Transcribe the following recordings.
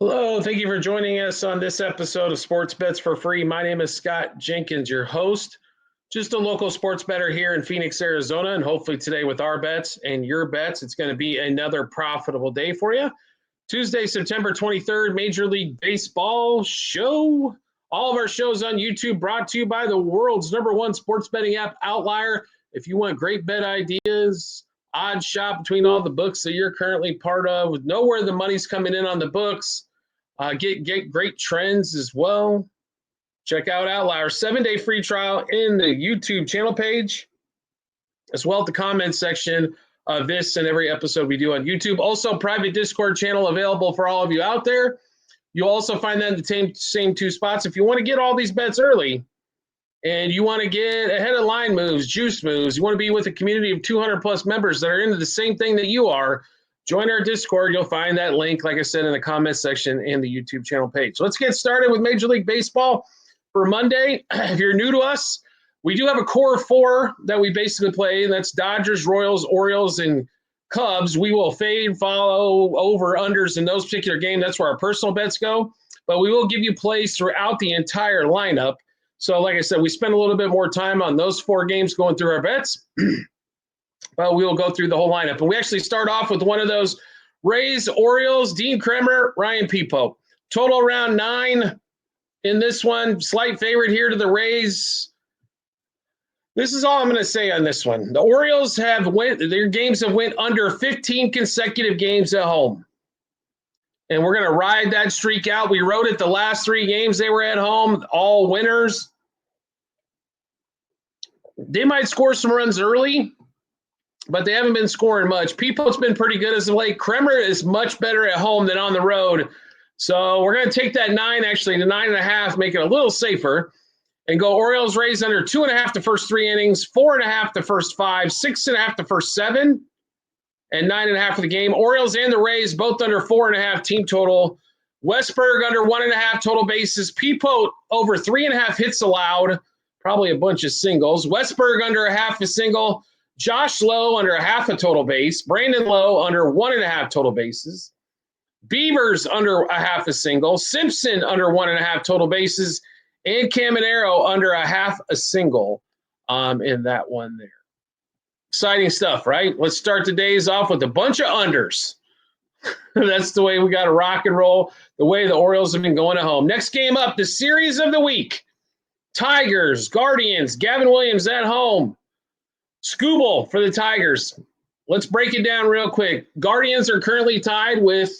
Hello, thank you for joining us on this episode of Sports Bets for Free. My name is Scott Jenkins, your host, just a local sports bettor here in Phoenix, Arizona, and hopefully today with our bets and your bets, it's going to be another profitable day for you. Tuesday, September 23rd, Major League Baseball show. All of our shows on YouTube brought to you by the world's #1 sports betting app, Outlier. If you want great bet ideas, odd shop between all the books that you're currently part of, know where the money's coming in on the books, get great trends as well. Check out Outlier 7-day free trial in the YouTube channel page, as well as the comment section of this and every episode we do on YouTube. Also, private Discord channel available for all of you out there. You'll also find that in the same two spots. If you want to get all these bets early and you want to get ahead of line moves, juice moves, you want to be with a community of 200 plus members that are into the same thing that you are, join our Discord. You'll find that link, like I said, in the comment section and the YouTube channel page. So let's get started with Major League Baseball for Monday. If you're new to us, we do have a core four that we basically play. That's Dodgers, Royals, Orioles, and Cubs. We will fade, follow, over, unders in those particular games. That's where our personal bets go. But we will give you plays throughout the entire lineup. So like I said, we spend a little bit more time on those four games going through our bets. Well, we will go through the whole lineup. And we actually start off with one of those Rays, Orioles, Dean Kremer, Ryan Peepo. Total around 9 in this one. Slight favorite here to the Rays. This is all I'm going to say on this one. The Orioles their games have went under 15 consecutive games at home. And we're going to ride that streak out. We rode it the last 3 games they were at home, all winners. They might score some runs early, but they haven't been scoring much. People's been pretty good as of late. Kremer is much better at home than on the road. So we're going to take that 9, actually, to 9.5, make it a little safer, and go Orioles Rays under 2.5 the first 3 innings, 4.5 the first 5, 6.5 the first 7, and 9.5 for the game. Orioles and the Rays both under 4.5 team total. Westberg under 1.5 total bases. Peepo over 3.5 hits allowed, probably a bunch of singles. Westberg under 0.5 a single. Josh Lowe under 0.5 a total base. Brandon Lowe under 1.5 total bases. Beavers under 0.5 a single. Simpson under 1.5 total bases. And Caminero under 0.5 a single in that one there. Exciting stuff, right? Let's start the days off with a bunch of unders. That's the way we got to rock and roll, the way the Orioles have been going at home. Next game up, the series of the week. Tigers, Guardians, Gavin Williams at home. Scooble for the Tigers. Let's break it down real quick. Guardians are currently tied with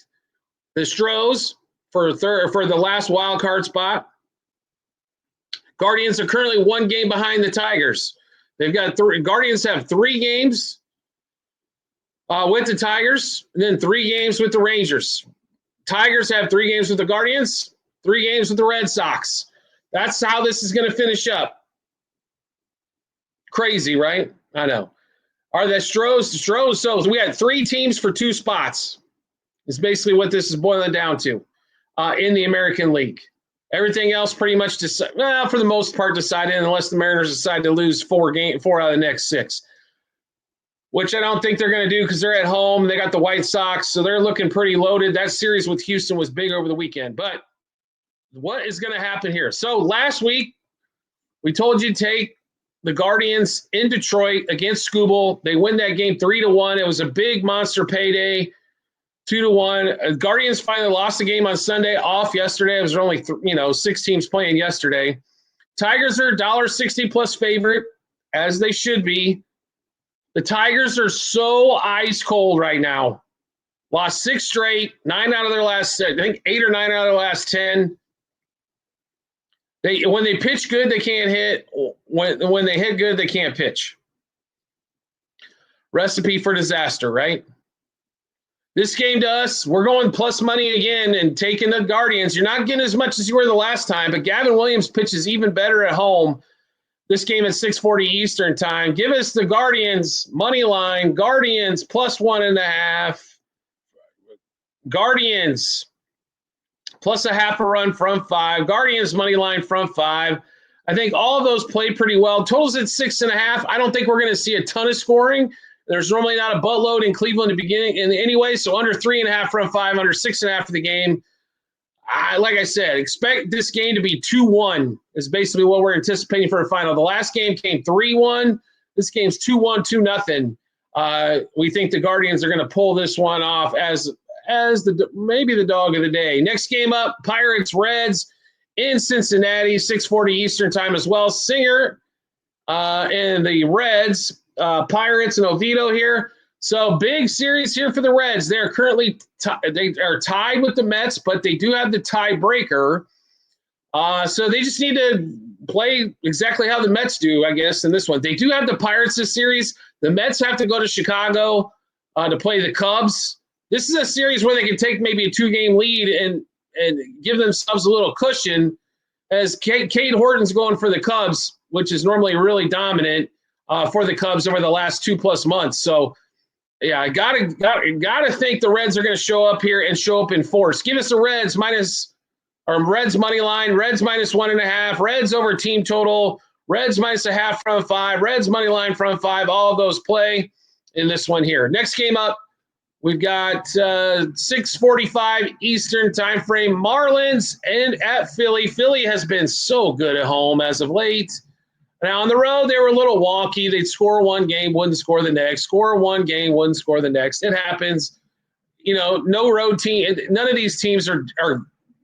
the Stros for the last wild card spot. Guardians are currently 1 game behind the Tigers. They've got Guardians have 3 games with the Tigers, and then 3 games with the Rangers. Tigers have 3 games with the Guardians, 3 games with the Red Sox. That's how this is going to finish up. Crazy, right? I know. Are the Stros? So we had 3 teams for 2 spots. Is basically what this is boiling down to in the American League. Everything else pretty much for the most part decided, unless the Mariners decide to lose 4 out of the next 6, which I don't think they're going to do because they're at home. They got the White Sox, so they're looking pretty loaded. That series with Houston was big over the weekend. But what is going to happen here? So last week, we told you to take the Guardians in Detroit against Scooble. They win that game 3-1. It was a big monster payday, 2-1. Guardians finally lost the game on Sunday, off yesterday. It was only 6 teams playing yesterday. Tigers are $1.60 plus favorite, as they should be. The Tigers are so ice cold right now. Lost 6 straight, 9 out of their last, I think 8 or 9 out of the last 10. When they pitch good, they can't hit. When they hit good, they can't pitch. Recipe for disaster, right? This game to us, we're going plus money again and taking the Guardians. You're not getting as much as you were the last time, but Gavin Williams pitches even better at home. This game at 6:40 Eastern time. Give us the Guardians money line. Guardians plus 1.5. Guardians plus 0.5 a run from 5. Guardians money line from 5. I think all of those played pretty well. Totals at 6.5. I don't think we're going to see a ton of scoring. There's normally not a buttload in Cleveland at the beginning anyway, so under 3.5 from 5, under 6.5 for the game. Like I said, expect this game to be 2-1 is basically what we're anticipating for a final. The last game came 3-1. This game's 2-1, 2-0. We think the Guardians are going to pull this one off as maybe the dog of the day. Next game up, Pirates Reds in Cincinnati, 6:40 Eastern time as well. Singer and the Reds, Pirates and Oviedo here. So big series here for the Reds. They're currently they are tied with the Mets, but they do have the tiebreaker. So they just need to play exactly how the Mets do, I guess, in this one. They do have the Pirates this series. The Mets have to go to Chicago to play the Cubs. This is a series where they can take maybe a 2-game lead and give themselves a little cushion as Cade Horton's going for the Cubs, which is normally really dominant for the Cubs over the last 2+ months. So, yeah, I gotta think the Reds are going to show up here and show up in force. Give us a Reds money line, Reds -1.5, Reds over team total, Reds -0.5 front 5, Reds money line front 5. All of those play in this one here. Next game up, we've got 6:45 Eastern time frame. Marlins and at Philly. Philly has been so good at home as of late. Now, on the road, they were a little wonky. They'd score one game, wouldn't score the next. Score one game, wouldn't score the next. It happens. No road team. None of these teams are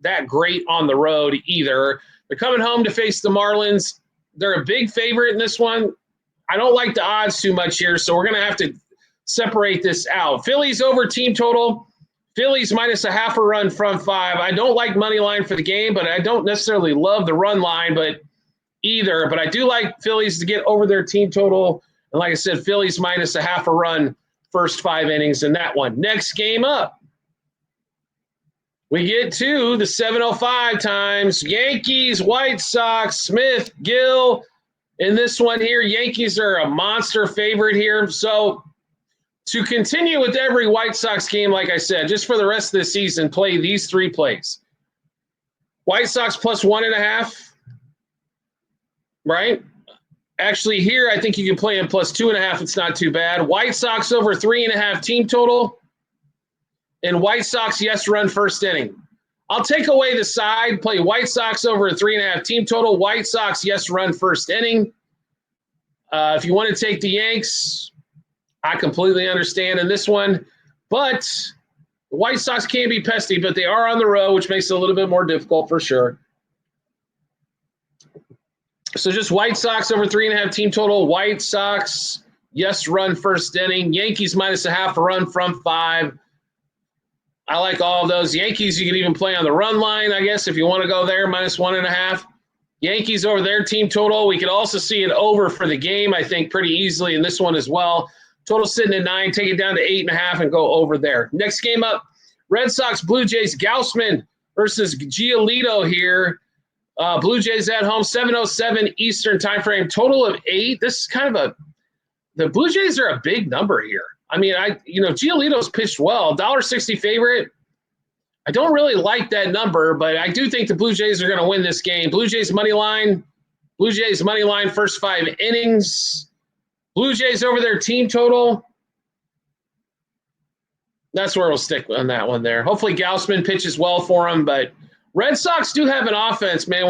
that great on the road either. They're coming home to face the Marlins. They're a big favorite in this one. I don't like the odds too much here, so we're going to have to separate this out. Phillies over team total. Phillies -0.5 run front 5. I don't like money line for the game, but I don't necessarily love the run line, but I do like Phillies to get over their team total. And like I said, Phillies -0.5 run first 5 innings in that one. Next game up, we get to the 7:05 times. Yankees, White Sox, Smith, Gill. In this one here, Yankees are a monster favorite here. So to continue with every White Sox game, like I said, just for the rest of the season, play these 3 plays. White Sox +1.5. Right? Actually, here, I think you can play in +2.5. It's not too bad. White Sox over 3.5 team total. And White Sox, yes, run first inning. I'll take away the side, play White Sox over 3.5 team total. White Sox, yes, run first inning. If you want to take the Yanks, I completely understand in this one. But the White Sox can be pesky, but they are on the road, which makes it a little bit more difficult for sure. So just White Sox over 3.5 team total. White Sox, yes, run first inning. Yankees -0.5 run from 5. I like all of those. Yankees, you can even play on the run line, I guess, if you want to go there, -1.5. Yankees over their team total. We could also see an over for the game, I think, pretty easily in this one as well. Total sitting at 9. Take it down to 8.5 and go over there. Next game up, Red Sox, Blue Jays, Gausman versus Giolito here. Blue Jays at home, 7:07 Eastern time frame, total of 8. This is kind of the Blue Jays are a big number here. I mean, Giolito's pitched well, $1.60 favorite. I don't really like that number, but I do think the Blue Jays are going to win this game. Blue Jays money line first 5 innings. Blue Jays over their team total. That's where we'll stick on that one there. Hopefully Gausman pitches well for them, but Red Sox do have an offense, man.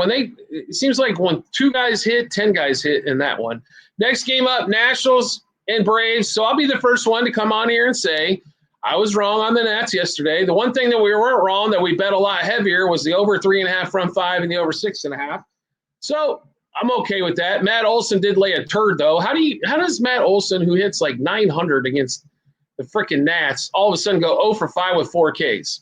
It seems like when 2 guys hit, 10 guys hit in that one. Next game up, Nationals and Braves. So I'll be the first one to come on here and say I was wrong on the Nats yesterday. The one thing that we weren't wrong, that we bet a lot heavier, was the over 3.5 front 5 and the over 6.5. So I'm okay with that. Matt Olson did lay a turd, though. How does Matt Olson, who hits like 900 against the freaking Nats, all of a sudden go 0 for 5 with 4 Ks?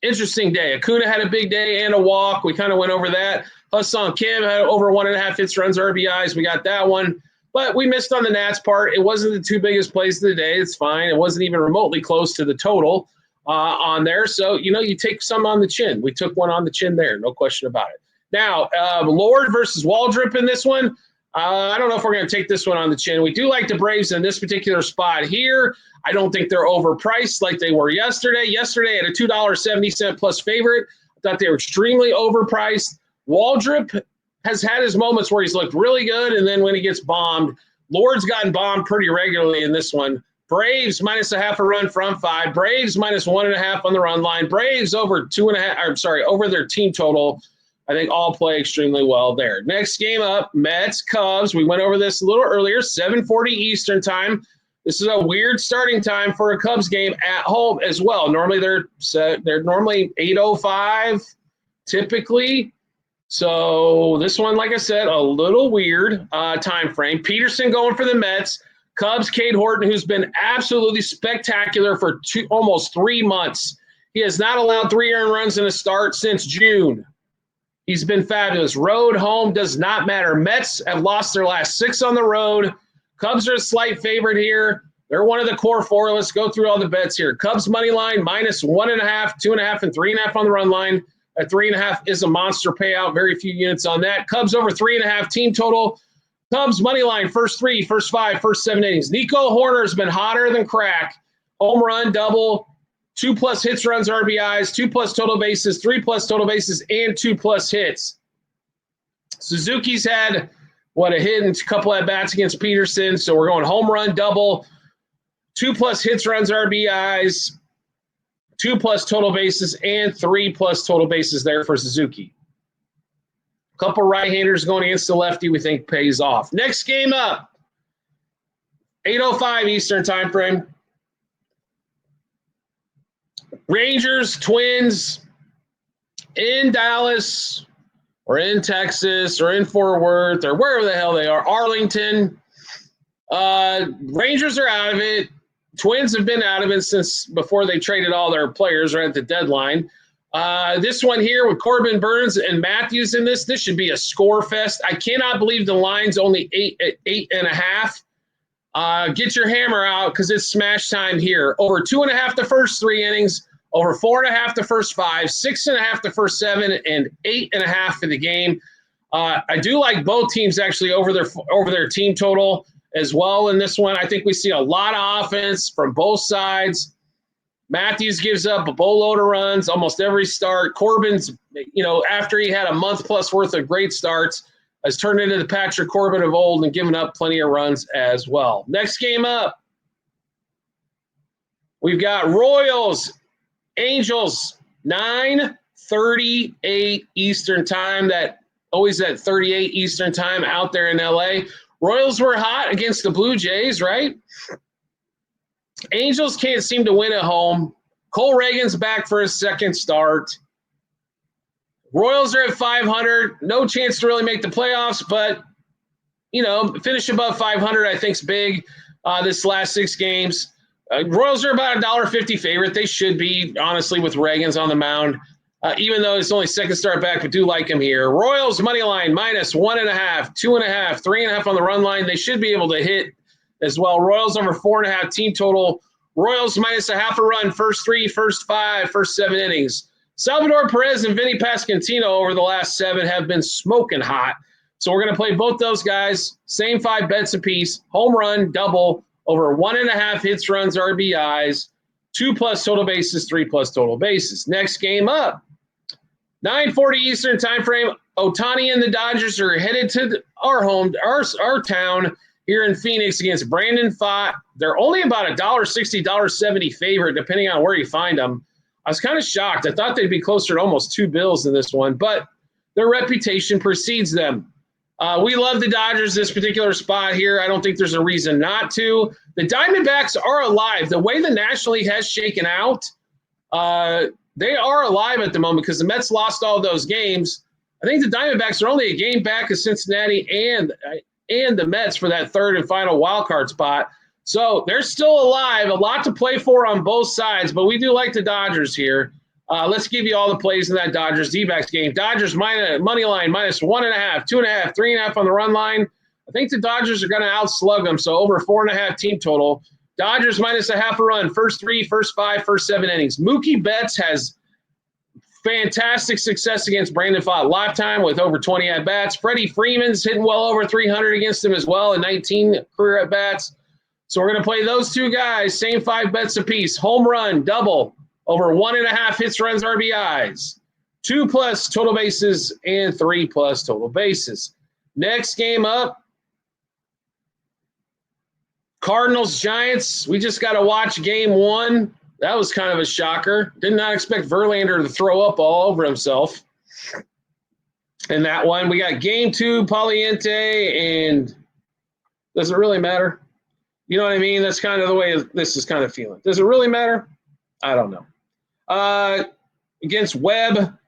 Interesting day. Acuna had a big day and a walk. We kind of went over that. Hassan Kim had over 1.5 hits, runs, RBIs. We got that one. But we missed on the Nats part. It wasn't the 2 biggest plays of the day. It's fine. It wasn't even remotely close to the total on there. So, you take some on the chin. We took one on the chin there. No question about it. Now, Lord versus Waldrop in this one. I don't know if we're going to take this one on the chin. We do like the Braves in this particular spot here. I don't think they're overpriced like they were yesterday. Yesterday at a $2.70 plus favorite, I thought they were extremely overpriced. Waldrop has had his moments where he's looked really good, and then when he gets bombed, Lord's gotten bombed pretty regularly in this one. Braves minus a half a run from 5. Braves minus 1.5 on the run line. Braves over 2.5. Over their team total. I think all play extremely well there. Next game up, Mets, Cubs. We went over this a little earlier, 7:40 Eastern time. This is a weird starting time for a Cubs game at home as well. Normally they're normally 8:05 typically. So this one, like I said, a little weird time frame. Peterson going for the Mets. Cubs, Cade Horton, who's been absolutely spectacular for almost 3 months. He has not allowed 3 earned runs in a start since June. He's been fabulous. Road, home, does not matter. Mets have lost their last 6 on the road. Cubs are a slight favorite here. They're one of the core 4. Let's go through all the bets here. Cubs money line, minus 1.5, 2.5, and 3.5 on the run line. At 3.5 is a monster payout. Very few units on that. Cubs over 3.5 team total. Cubs money line, first 3, first 5, first 7 innings. Nico Horner has been hotter than crack. Home run, double. 2+ hits, runs, RBIs, 2+ total bases, 3+ total bases, and 2+ hits. Suzuki's had, a hit and a couple at bats against Peterson. So we're going home run, double, 2+ hits, runs, RBIs, 2+ total bases, and 3+ total bases there for Suzuki. A couple right-handers going against the lefty we think pays off. Next game up, 8:05 Eastern time frame. Rangers, Twins, in Dallas, or in Texas, or in Fort Worth, or wherever the hell they are, Arlington. Rangers are out of it. Twins have been out of it since before they traded all their players right at the deadline. This one here with Corbin Burns and Matthews in this should be a score fest. I cannot believe the line's only 8.5. Get your hammer out because it's smash time here. Over 2.5 the first 3 innings. Over 4.5 the first 5, 6.5 the first 7, and 8.5 for the game. I do like both teams actually over their team total as well in this one. I think we see a lot of offense from both sides. Matthews gives up a boatload of runs almost every start. Corbin's, after he had a month plus worth of great starts, has turned into the Patrick Corbin of old and given up plenty of runs as well. Next game up, we've got Royals, Angels, 9:38 Eastern time. That always at 38 Eastern time out there in LA. Royals were hot against the Blue Jays, right? Angels can't seem to win at home. Cole Reagan's back for his second start. Royals are at 500. No chance to really make the playoffs, but, finish above 500 I think is big this last 6 games. Royals are about $1.50 favorite. They should be, honestly, with Reagan's on the mound, even though it's only second start back, but do like him here. Royals money line, minus 1.5, 2.5, 3.5 on the run line. They should be able to hit as well. Royals over 4.5 team total. Royals minus a half a run, first 3, first 5, first 7 innings. Salvador Perez and Vinny Pasquantino over the last 7 have been smoking hot. So we're going to play both those guys. Same 5 bets apiece. Home run, double, over 1.5 hits, runs, RBIs, 2+ total bases, 3+ total bases. Next game up, 9:40 Eastern time frame. Ohtani and the Dodgers are headed to our town here in Phoenix against Brandon Pfaadt. They're only about $1.60, $1.70 favorite, depending on where you find them. I was kind of shocked. I thought they'd be closer to almost $2 in this one, but their reputation precedes them. We love the Dodgers this particular spot here. I don't think there's a reason not to. The Diamondbacks are alive. The way the National League has shaken out, they are alive at the moment because the Mets lost all those games. I think the Diamondbacks are only a game back of Cincinnati and the Mets for that third and final wild card spot. So they're still alive. A lot to play for on both sides, but we do like the Dodgers here. Let's give you all the plays in that Dodgers D-backs game. Dodgers money line, minus 1.5, 2.5, 3.5 on the run line. I think the Dodgers are going to outslug them, so over 4.5 team total. Dodgers minus a half a run, first 3, first 5, first 7 innings. Mookie Betts has fantastic success against Brandon Pfaadt lifetime with over 20 at-bats. Freddie Freeman's hitting well over 300 against him as well in 19 career at-bats. So we're going to play those 2 guys, same 5 bets apiece. Home run, double, over 1.5 hits, runs, RBIs, 2+ total bases, and 3+ total bases. Next game up, Cardinals Giants. We just got to watch game 1. That was kind of a shocker. Did not expect Verlander to throw up all over himself in that one. We got game 2, Poliente, and does it really matter? You know what I mean? That's kind of the way this is kind of feeling. Does it really matter? I don't know. Against Webb,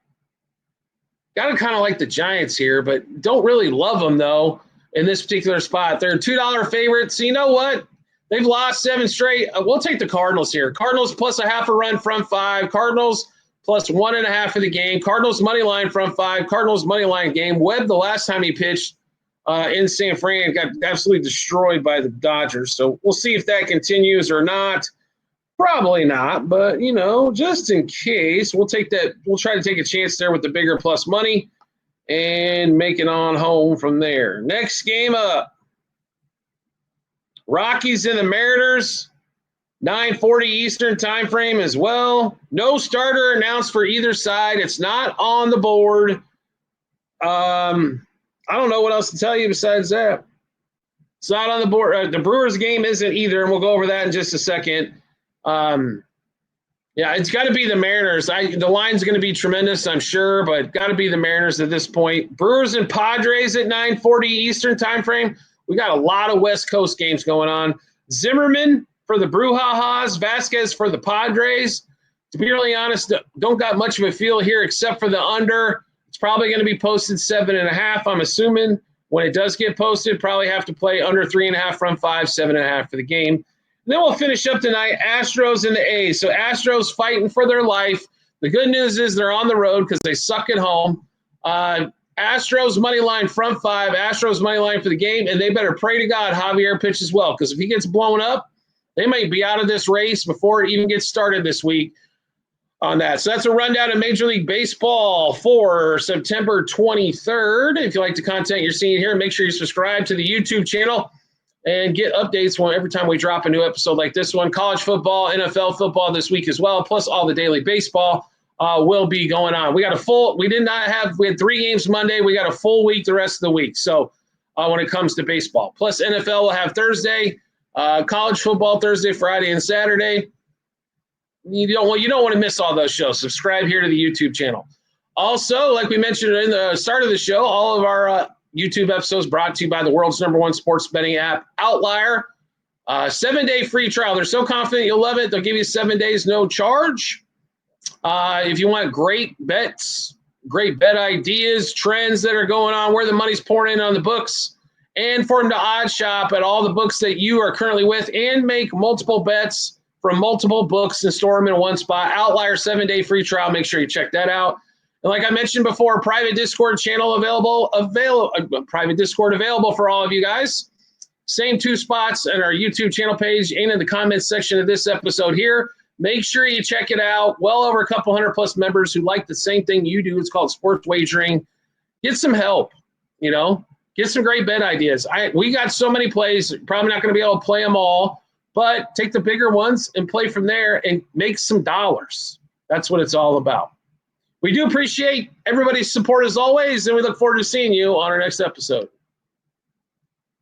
got to kind of like the Giants here, but don't really love them, though, in this particular spot. They're $2 favorites. So you know what? They've lost 7 straight. We'll take the Cardinals here. Cardinals plus a half a run from 5. Cardinals plus 1.5 for the game. Cardinals money line from 5. Cardinals money line game. Webb, the last time he pitched in San Fran, got absolutely destroyed by the Dodgers. So we'll see if that continues or not. Probably not, but, just in case, we'll take that. We'll try to take a chance there with the bigger plus money and make it on home from there. Next game up, Rockies and the Mariners, 9:40 Eastern time frame as well. No starter announced for either side. It's not on the board. I don't know what else to tell you besides that. It's not on the board. The Brewers game isn't either, and we'll go over that in just a second. Yeah, it's got to be the Mariners. The line's going to be tremendous, I'm sure, but got to be the Mariners at this point. Brewers and Padres at 9:40 Eastern time frame. We got a lot of West Coast games going on. Zimmerman for the Brouhahas, Vasquez for the Padres. To be really honest, don't got much of a feel here except for the under. It's probably going to be posted 7.5, I'm assuming. When it does get posted, probably have to play under 3.5 from 5, 7.5 for the game. And then we'll finish up tonight, Astros and the A's. So Astros fighting for their life. The good news is they're on the road because they suck at home. Astros money line from 5, Astros money line for the game, and they better pray to God Javier pitches well, because if he gets blown up, they might be out of this race before it even gets started this week on that. So that's a rundown of Major League Baseball for September 23rd. If you like the content you're seeing here, make sure you subscribe to the YouTube channel and get updates every time we drop a new episode like this one. College football, NFL football this week as well, plus all the daily baseball will be going on. We had 3 games Monday. We got a full week the rest of the week. So when it comes to baseball, plus NFL will have Thursday, college football Thursday, Friday, and Saturday. You don't want to miss all those shows. Subscribe here to the YouTube channel. Also, like we mentioned in the start of the show, all of our YouTube episodes brought to you by the world's #1 sports betting app, Outlier. 7-day free trial. They're so confident you'll love it. They'll give you 7 days, no charge. If you want great bets, great bet ideas, trends that are going on, where the money's pouring in on the books, and for them to odd shop at all the books that you are currently with and make multiple bets from multiple books and store them in one spot. Outlier 7-day free trial. Make sure you check that out. And like I mentioned before, private Discord channel available for all of you guys. Same 2 spots on our YouTube channel page and in the comments section of this episode here. Make sure you check it out. Well over a couple 100+ members who like the same thing you do. It's called sports wagering. Get some help, Get some great bet ideas. We got so many plays, probably not going to be able to play them all, but take the bigger ones and play from there and make some dollars. That's what it's all about. We do appreciate everybody's support as always, and we look forward to seeing you on our next episode.